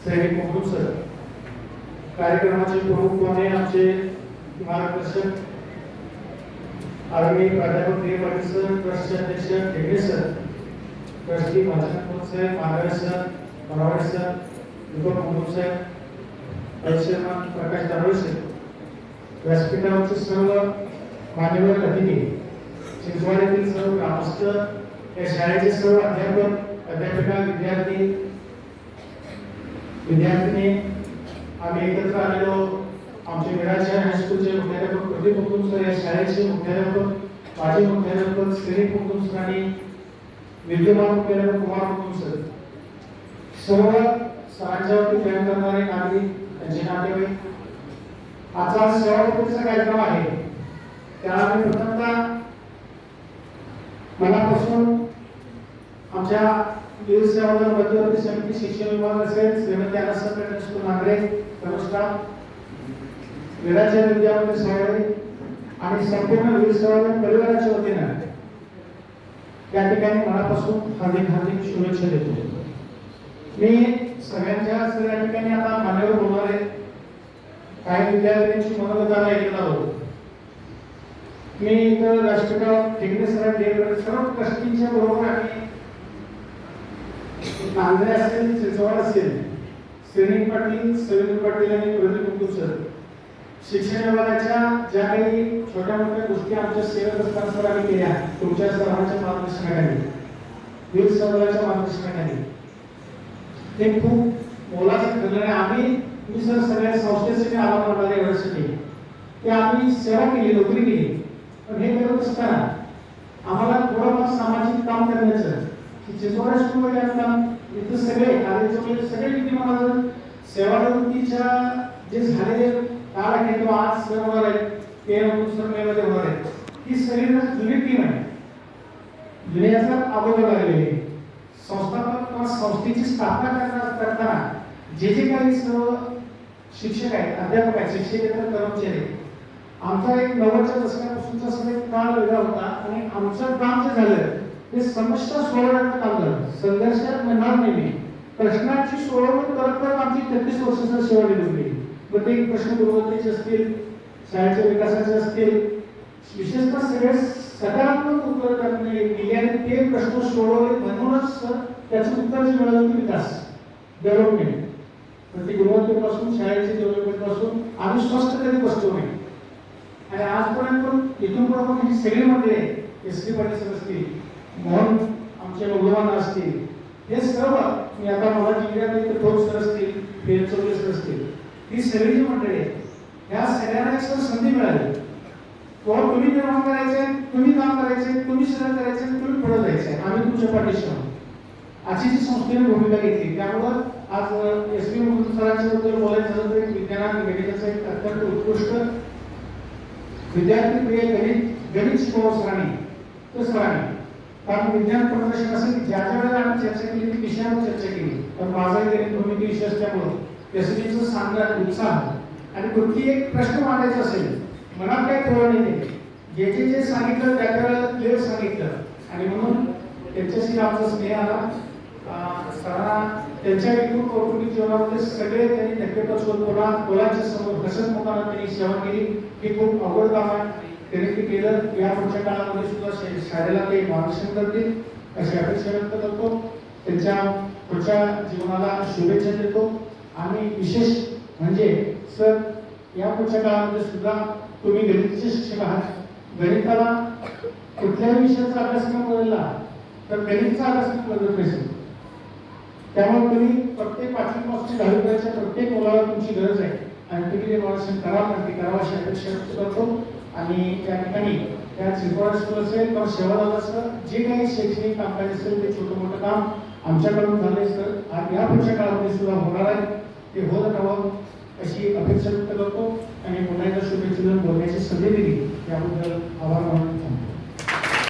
सैनिक मुकुंद सर, कार्यक्रमाचे प्रमुख कोण आमचे मार्गदर्शक आदरणीय प्राध्यापक देव पाटील सर, ट्रस्टचे अध्यक्ष Dhege sir, trustee Bhajap sir, Mangre sir, Parawade sir, Deepak Mukund sir, chairman Prakash Darole sir, व्यासपीठावरचे सर्व मान्यवर अतिथी, चिंचवाड सर्व ग्रामस्थ, या शाळेचे सर्व अध्यापक, अध्यापिका, विद्यार्थिनी, आम्ही एकत्र आलेलो आमचे विराच्या हायस्कूलचे मुख्याध्यापक प्रदीप मुकुंद सर, या शाळेचे मुख्याध्यापक, माजी मुख्याध्यापक सैनिक मुकुंद सर आणि विद्यमान मुख्याध्यापक कुमार मुकुंद सर, सर्व सरांच्यावरती प्रेम करणारे नागरिक, त्यांचे नातेवाईक, आजचा सेवाकृतीचा कार्यक्रम आहे. त्याला मी प्रथमतः मनापासून आमच्या वीर सेवादल मध्यवर्ती समिती शिक्षण विभाग असेल, श्रीमती आनंद स्कूल नागरे, नमस्कार, विराच्या विद्यापीठ सहकारी आणि संपूर्ण वीर सेवादल परिवाराच्या वतीने या ठिकाणी मनापासून हार्दिक शुभेच्छा देतो. मी सगळ्यांच्या सगळ्या ठिकाणी आता मान्यवर बोलणार आहे. काही विद्यार्थ्यांची मनोगताला ऐकणार आहोत. मी इतर राष्ट्रगाव ठेंगणे सर सर्व ट्रस्टींच्या बरोबर आणि नांदरे असेल, चिंचवाड असेल, श्रीनिक पाटील, सविन पाटील आणि प्रदीप मुकुंद सर, शिक्षण विभागाच्या ज्या काही छोट्या मोठ्या गोष्टी आमच्या सेवेत असताना सर आम्ही केल्या तुमच्या सर्वांच्या मार्गदर्शनाखाली, वीर सेवादलाच्या मार्गदर्शनाखाली, ते खूप मोलाचं ठरलं आहे. आम्ही मी सर सगळ्या संस्थेसाठी आभार मानणारे एवढ्यासाठी की आम्ही सेवा केली, नोकरी केली, पण हे करत असताना आम्हाला थोडंफार सामाजिक काम करण्याचं चिंचवाड स्कूलमध्ये असताना इथं सगळे आलेचे सगळे विद्यमान सेवानिवृत्तीच्या जे झालेले काळ आहे तो आज सर होणार आहे, ते मध्ये होणार आहे. ही सगळी जुनी टीम आहे, जुन्याचा अगोदर लागलेली संस्थापक किंवा संस्थेची स्थापना करताना जे काही सर्व शिक्षक आहेत, अध्यापक आहेत, शिक्षकेतर कर्मचारी, आमचा एक 90च्या दशकापासूनचा सगळं काळ वेगळा होता आणि आमचं काम जे झालं ते समस्या सोडवण्याचं काम झालं. संघर्षात म्हणणार नाही, प्रश्नाची सोडवणूक करत करत आमची 33 वर्षाची सेवा निवडली. मग ते प्रश्न गुणवत्तेचे असतील, शाळेच्या विकासाचे असतील, विशेषतः सगळे सकारात्मक उत्तर करणे दिल्याने ते प्रश्न सोडवले म्हणूनच त्याचं उत्तर जे मिळालं ते विकास, डेव्हलपमेंट, ती गुणवत्तेपासून शाळेच्या डेव्हलपमेंटपासून आम्ही स्वस्थ कधी बसतो नाही. आणि आजपर्यंत इथून पुढे पण ही सगळी मध्ये एस.टी. पाटील सर असतील, मोहन आमचे मौलवान असतील, हे सर्व मी आता मला जिल्ह्यात थोर सर असतील, पेरचौले सर असतील, ही सगळी जी मंडळी आहेत ह्या सगळ्यांना एक सर संधी मिळाली. तुम्ही निर्माण करायचे, तुम्ही काम करायचे, तुम्ही सगळं करायचे, तुम्ही पुढे जायचे, आम्ही तुमच्या पाठीशी आहोत अशी जी संस्थेने भूमिका घेतली. त्यामुळं आज एस.पी. मुकुंद सरांच्या बद्दल बोलायचं झालं तर विज्ञान मेडिकलचा एक अत्यंत उत्कृष्ट विद्यार्थी प्रिय गणित शिकवू सरांनी कारण विज्ञान प्रदर्शन असेल ज्या वेळेला आम्ही चर्चा केली ती विषयावर चर्चा केली, पण माझा गणित भूमिती विषय असल्यामुळे एसबीचं सांगण्यात उत्साह आणि कुठली एक प्रश्न मांडायचा असेल मनात काही ठेवलं नाही, जे सांगितलं त्या वेळेला क्लिअर सांगितलं आणि म्हणून त्यांच्याशी आमचा स्नेह आला. सरांना त्यांच्या एकूण कौटुंबिक जीवनामध्ये सगळे त्यांनी धक्केपासून मुलांच्या समोर हसत मुखाने त्यांनी सेवा केली. हे खूप अवघड काम आहे, त्यांनी ते केलं. या पुढच्या काळामध्ये सुद्धा शाळेला ते मार्गदर्शन करतील अशी अपेक्षा व्यक्त करतो. त्यांच्या पुढच्या जीवनाला शुभेच्छा देतो. आणि विशेष म्हणजे सर या पुढच्या काळामध्ये सुद्धा तुम्ही गणिताचे शिक्षक आहात. गणिताला कुठल्याही विषयाचा अभ्यासक्रम बदलला तर गणितचा अभ्यासक्रम बदलत नसेल. त्यामुळे तुम्ही प्रत्येक 5वी पासून 10वी पर्यंतच्या प्रत्येक मुलाला तुमची गरज आहे आणि तुम्ही ते मार्गदर्शन करावं अशी अपेक्षा व्यक्त करतो. आणि त्या ठिकाणी त्या चिंचवाड स्कूल असेल किंवा सेवादल असेल जे काही शैक्षणिक कामकाज असेल ते छोटं मोठं काम आमच्याकडून झाले सर आणि या पुढच्या काळामध्ये सुद्धा होणार आहे, ते होत राहावं अशी अपेक्षा व्यक्त करतो. आणि पुन्हा एकदा शुभेच्छा देऊन बोलण्याची संधी दिली त्याबद्दल आभार मानतो.